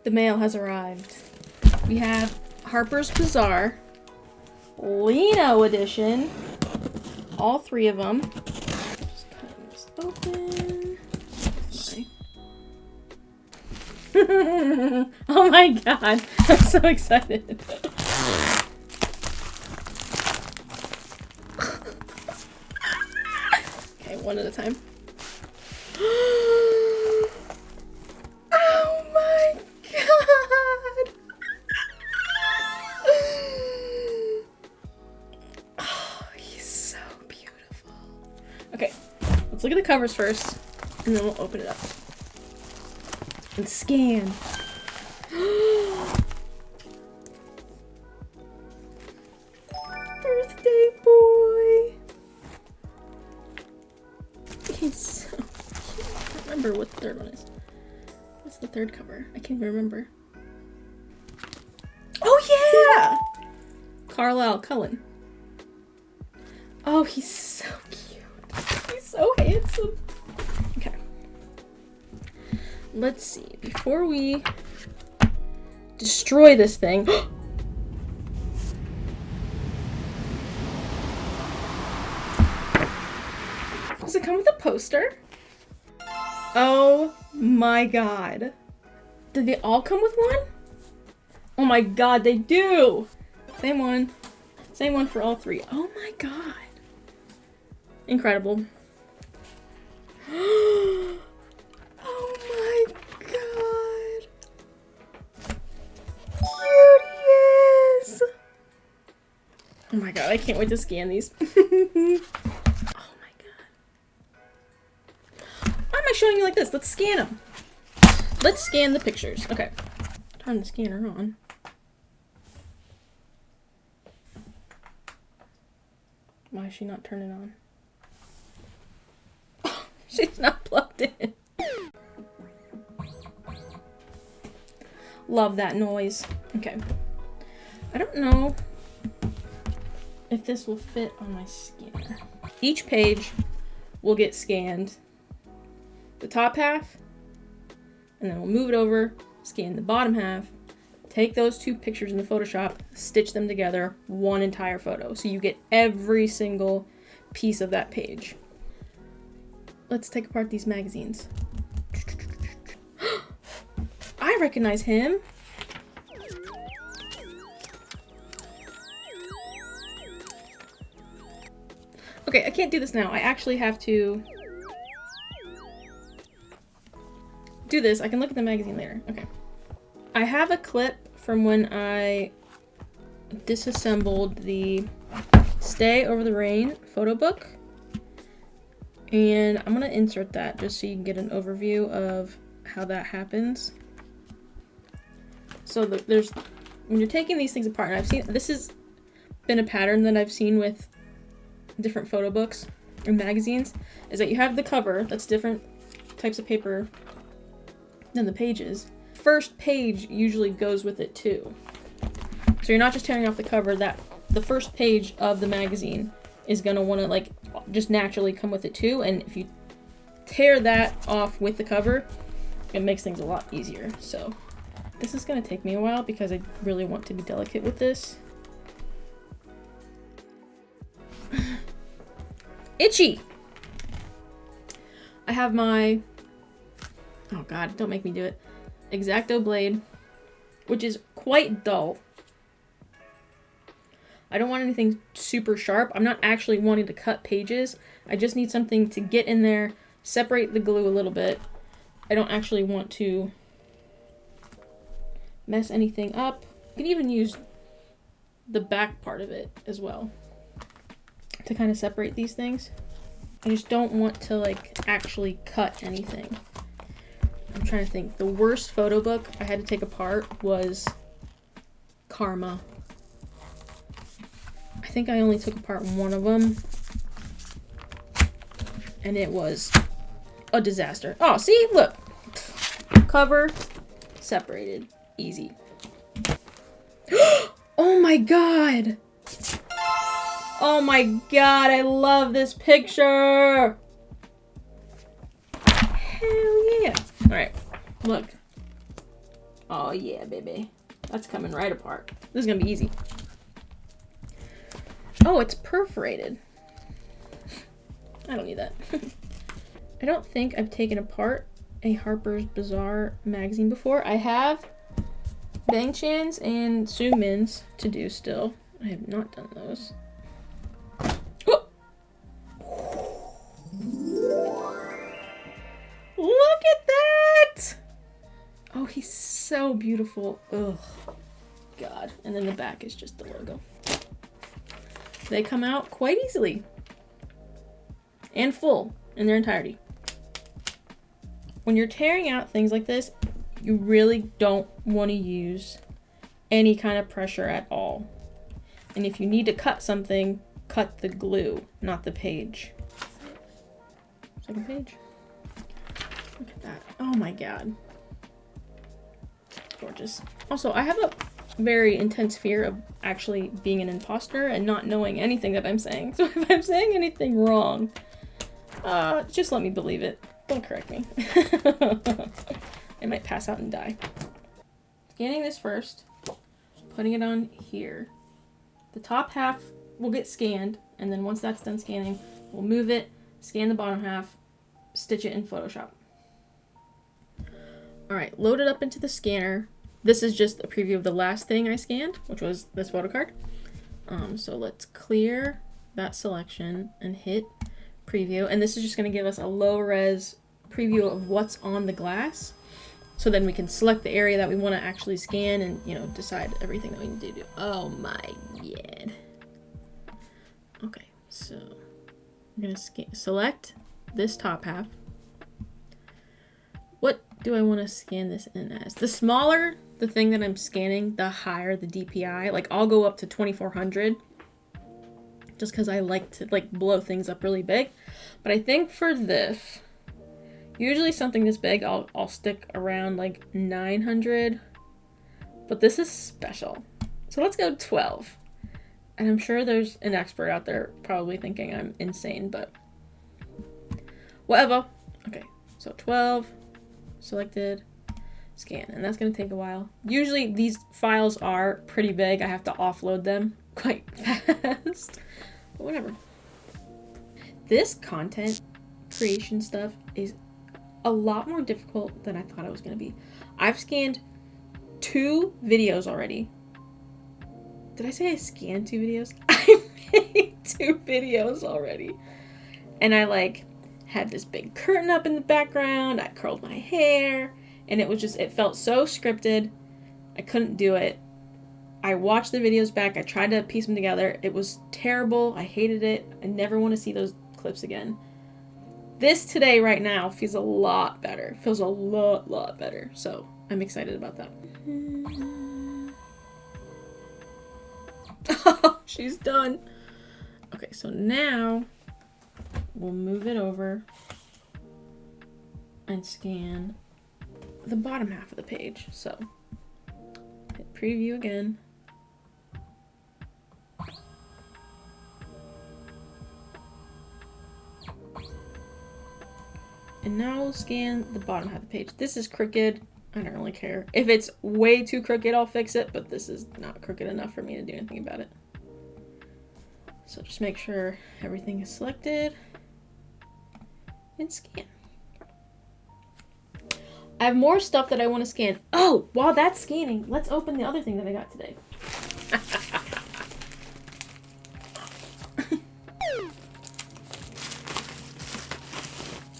The mail has arrived. We have Harper's Bazaar, Lino edition, all three of them. Just cutting this open. Oh my god, I'm so excited. Okay, one at a time. Oh my god! Oh, he's so beautiful. Okay, let's look at the covers first, and then we'll open it up. And scan. Birthday boy. He's so cute. I don't remember what the third one is. What's the third cover? I can't even remember. Oh yeah! Carlisle Cullen. Oh, he's so cute. He's so handsome. Okay. Let's see. Before we destroy this thing. Does it come with a poster? Oh my god. Did they all come with one? Oh my god, they do! Same one. Same one for all three. Oh my god. Incredible. Oh my god. Cute he is! Oh my god, I can't wait to scan these. Why am I showing you like this? Let's scan them. Let's scan the pictures. Okay. Turn the scanner on. Why is she not turning on? Oh, she's not plugged in. Love that noise. Okay. I don't know if this will fit on my scanner. Each page will get scanned. The top half, and then we'll move it over, scan the bottom half, take those two pictures in the Photoshop, stitch them together, one entire photo. So you get every single piece of that page. Let's take apart these magazines. I recognize him. Okay, I can't do this now. I actually have to do this. I can look at the magazine later. Okay. I have a clip from when I disassembled the Stay Over the Rain photo book. And I'm gonna insert that just so you can get an overview of how that happens. So there's, when you're taking these things apart, and I've seen, this has been a pattern that I've seen with different photo books or magazines, is that you have the cover, that's different types of paper than the pages. First page usually goes with it too. So you're not just tearing off the cover, that the first page of the magazine is gonna wanna like just naturally come with it too, and if you tear that off with the cover, it makes things a lot easier. So this is gonna take me a while because I really want to be delicate with this. Itchy! I have my, oh god, don't make me do it, X-Acto blade, which is quite dull. I don't want anything super sharp. I'm not actually wanting to cut pages. I just need something to get in there, separate the glue a little bit. I don't actually want to mess anything up. You can even use the back part of it as well to kind of separate these things. I just don't want to like actually cut anything. I'm trying to think. The worst photo book I had to take apart was Karma. I think I only took apart one of them, and it was a disaster. Oh, see? Look. Cover, separated. Easy. Oh my god! Oh my god, I love this picture! Hell yeah! Alright, look. Oh yeah, baby. That's coming right apart. This is gonna be easy. Oh, it's perforated. I don't need that. I don't think I've taken apart a Harper's Bazaar magazine before. I have Bang Chan's and Soomin's to do still. I have not done those. Look at that! Oh, he's so beautiful. Ugh. God. And then the back is just the logo. They come out quite easily. And full in their entirety. When you're tearing out things like this, you really don't want to use any kind of pressure at all. And if you need to cut something, cut the glue, not the page. Second page. Look at that. Oh my god. Gorgeous. Also, I have a very intense fear of actually being an imposter and not knowing anything that I'm saying. So if I'm saying anything wrong, just let me believe it. Don't correct me. I might pass out and die. Scanning this first, putting it on here. The top half will get scanned, and then once that's done scanning, we'll move it, scan the bottom half, stitch it in Photoshop. Alright, load it up into the scanner. This is just a preview of the last thing I scanned, which was this photo card. So let's clear that selection and hit preview. And this is just going to give us a low-res preview of what's on the glass. So then we can select the area that we want to actually scan and, you know, decide everything that we need to do. Oh my god. Okay, so I'm going to select this top half. What do I want to scan this in as? The smaller the thing that I'm scanning, the higher the DPI. Like, I'll go up to 2400 just because I like to, like, blow things up really big. But I think for this, usually something this big, I'll stick around, like, 900. But this is special. So let's go 12. And I'm sure there's an expert out there probably thinking I'm insane, but whatever. Okay, so 12. Selected, scan, and that's going to take a while. Usually these files are pretty big. I have to offload them quite fast, but whatever. This content creation stuff is a lot more difficult than I thought it was going to be. I've scanned 2 videos already. Did I say I scanned 2 videos? I made 2 videos already. And I, like, had this big curtain up in the background. I curled my hair. And it was just, it felt so scripted. I couldn't do it. I watched the videos back. I tried to piece them together. It was terrible. I hated it. I never want to see those clips again. This today, right now, feels a lot better. Feels a lot better. So I'm excited about that. Oh, she's done. Okay, so now we'll move it over and scan the bottom half of the page. So hit preview again. And now we'll scan the bottom half of the page. This is crooked. I don't really care. If it's way too crooked, I'll fix it, but this is not crooked enough for me to do anything about it. So just make sure everything is selected and scan. I have more stuff that I want to scan. Oh, while that's scanning, let's open the other thing that I got today.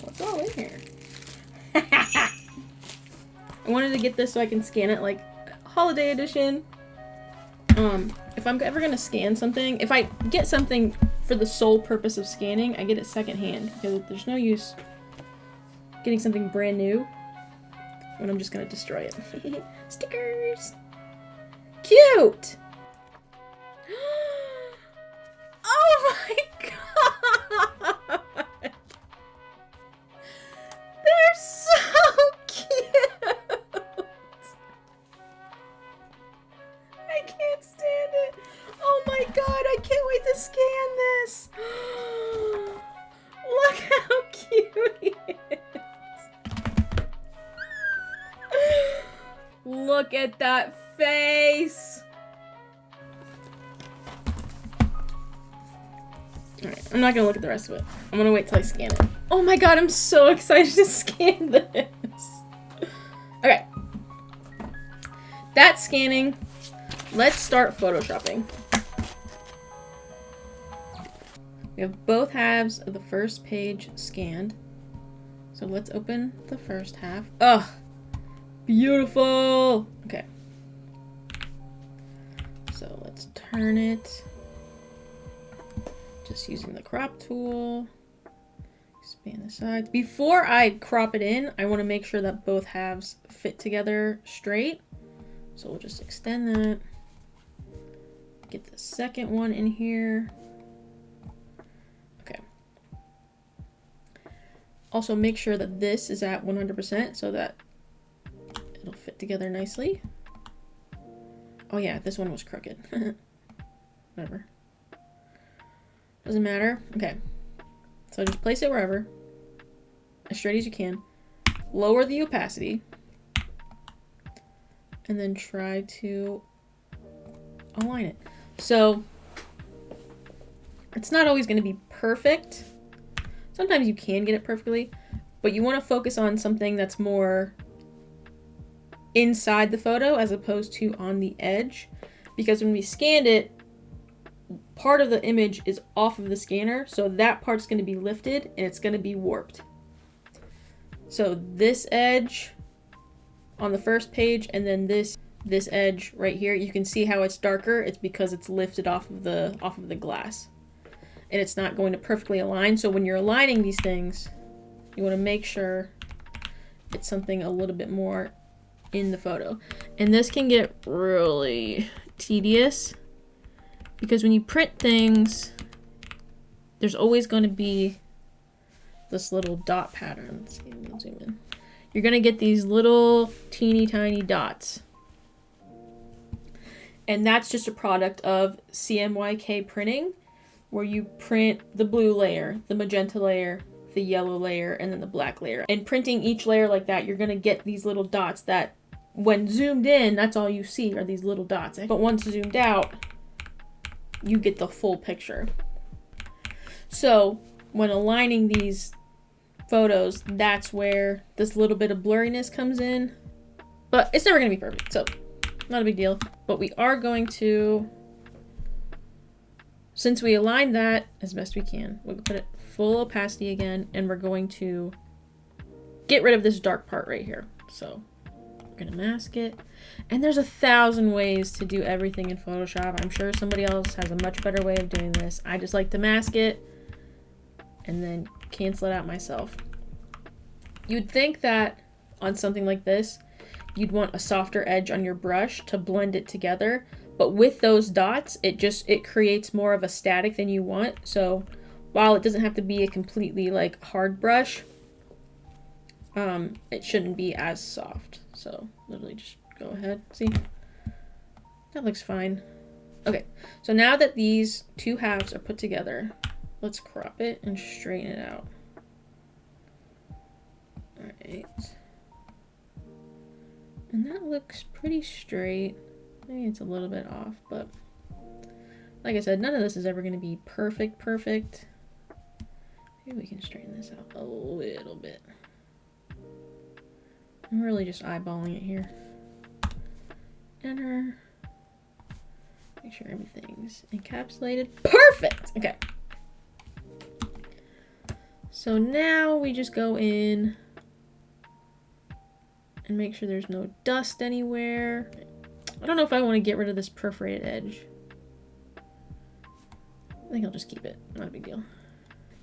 What's all in here? I wanted to get this so I can scan it like holiday edition. If I'm ever gonna scan something, if I get something for the sole purpose of scanning, I get it secondhand because there's no use getting something brand new when I'm just gonna destroy it. Stickers! Cute! Oh my god! They're so cute! I can't stand it. Oh my god, I can't wait to scan this. Look how cute he is. Look at that face. Alright, I'm not gonna look at the rest of it. I'm gonna wait till I scan it. Oh my god, I'm so excited to scan this. Okay. That's scanning. Let's start photoshopping. We have both halves of the first page scanned. So let's open the first half. Ugh! Beautiful! Okay. So let's turn it. Just using the crop tool. Expand the sides. Before I crop it in, I want to make sure that both halves fit together straight. So we'll just extend that. Get the second one in here. Okay. Also make sure that this is at 100% so that it'll fit together nicely. Oh yeah, this one was crooked. Whatever. Doesn't matter. Okay. So just place it wherever. As straight as you can. Lower the opacity. And then try to align it. So it's not always going to be perfect. Sometimes you can get it perfectly, but you want to focus on something that's more inside the photo as opposed to on the edge, because when we scanned it, part of the image is off of the scanner, so that part's going to be lifted and it's going to be warped. So this edge on the first page and then this edge right here, you can see how it's darker. It's because it's lifted off of the glass. And it's not going to perfectly align. So when you're aligning these things, you want to make sure it's something a little bit more in the photo. And this can get really tedious because when you print things, there's always going to be this little dot pattern. Let's see, let me zoom in. You're going to get these little teeny tiny dots. And that's just a product of CMYK printing, where you print the blue layer, the magenta layer, the yellow layer, and then the black layer. And printing each layer like that, you're gonna get these little dots that, when zoomed in, that's all you see are these little dots. But once zoomed out, you get the full picture. So when aligning these photos, that's where this little bit of blurriness comes in. But it's never gonna be perfect, so not a big deal. But we are going to, since we aligned that as best we can, we'll put it full opacity again, and we're going to get rid of this dark part right here. So we're gonna mask it. And there's 1,000 ways to do everything in Photoshop. I'm sure somebody else has a much better way of doing this. I just like to mask it and then cancel it out myself. You'd think that on something like this, you'd want a softer edge on your brush to blend it together. But with those dots, it creates more of a static than you want. So while it doesn't have to be a completely like hard brush, it shouldn't be as soft. So literally just go ahead. See? That looks fine. Okay, so now that these two halves are put together, let's crop it and straighten it out. All right. And that looks pretty straight. Maybe it's a little bit off, but like I said, none of this is ever going to be perfect. Maybe we can straighten this out a little bit. I'm really just eyeballing it here. Enter. Make sure everything's encapsulated. Perfect! Okay. So now we just go in and make sure there's no dust anywhere. I don't know if I want to get rid of this perforated edge. I think I'll just keep it. Not a big deal.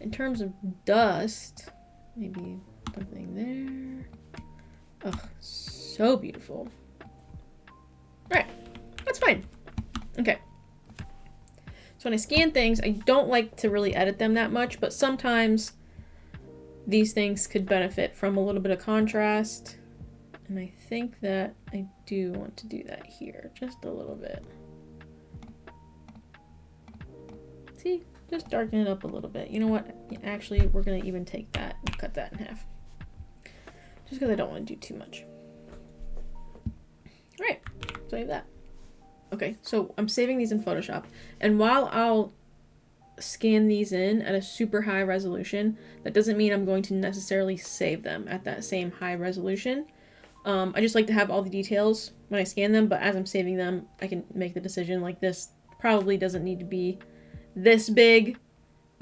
In terms of dust, maybe something there. Oh, so beautiful. Alright, that's fine. Okay. So when I scan things, I don't like to really edit them that much, but sometimes these things could benefit from a little bit of contrast. And I think that I do want to do that here, just a little bit. See, just darken it up a little bit. You know what? Actually, we're gonna even take that and cut that in half. Just because I don't want to do too much. Alright, save that. Okay, so I'm saving these in Photoshop. And while I'll scan these in at a super high resolution, that doesn't mean I'm going to necessarily save them at that same high resolution. I just like to have all the details when I scan them, but as I'm saving them, I can make the decision like this probably doesn't need to be this big.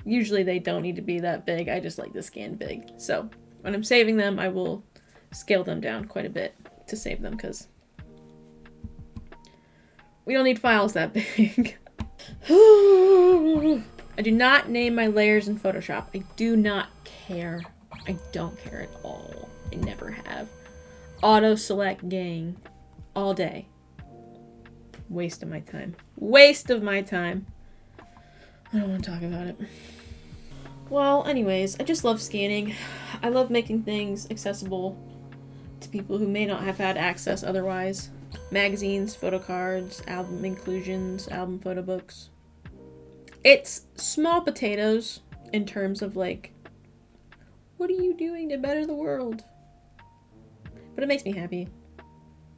Usually they don't need to be that big. I just like to scan big. So when I'm saving them, I will scale them down quite a bit to save them because we don't need files that big. I do not name my layers in Photoshop. I do not care. I don't care at all. I never have. Auto select gang all day. Waste of my time. Waste of my time. I don't want to talk about it. Well, anyways, I just love scanning. I love making things accessible to people who may not have had access otherwise. Magazines, photo cards, album inclusions, album photo books. It's small potatoes in terms of like, what are you doing to better the world? But it makes me happy.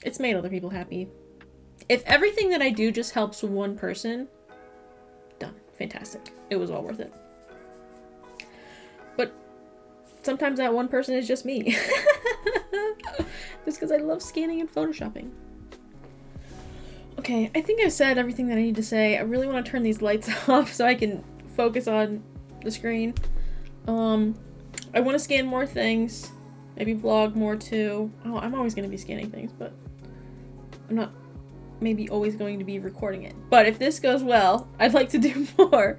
It's made other people happy. If everything that I do just helps one person, done. Fantastic. It was all worth it. But sometimes that one person is just me. Just because I love scanning and photoshopping. Okay, I think I said everything that I need to say. I really want to turn these lights off so I can focus on the screen. I want to scan more things. Maybe vlog more too. Oh, I'm always going to be scanning things, but I'm not maybe always going to be recording it. But if this goes well, I'd like to do more.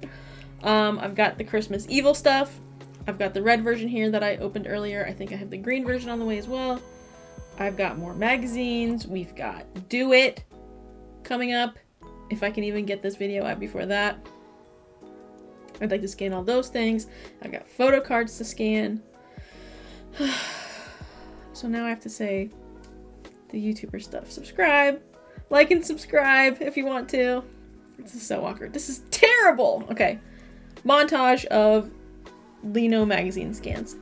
I've got the Christmas eveL stuff. I've got the red version here that I opened earlier. I think I have the green version on the way as well. I've got more magazines. We've got Do It coming up. If I can even get this video out before that. I'd like to scan all those things. I've got photo cards to scan. So now I have to say the YouTuber stuff. Subscribe. Like and subscribe if you want to. This is so awkward. This is terrible. Okay. Montage of Lino magazine scans.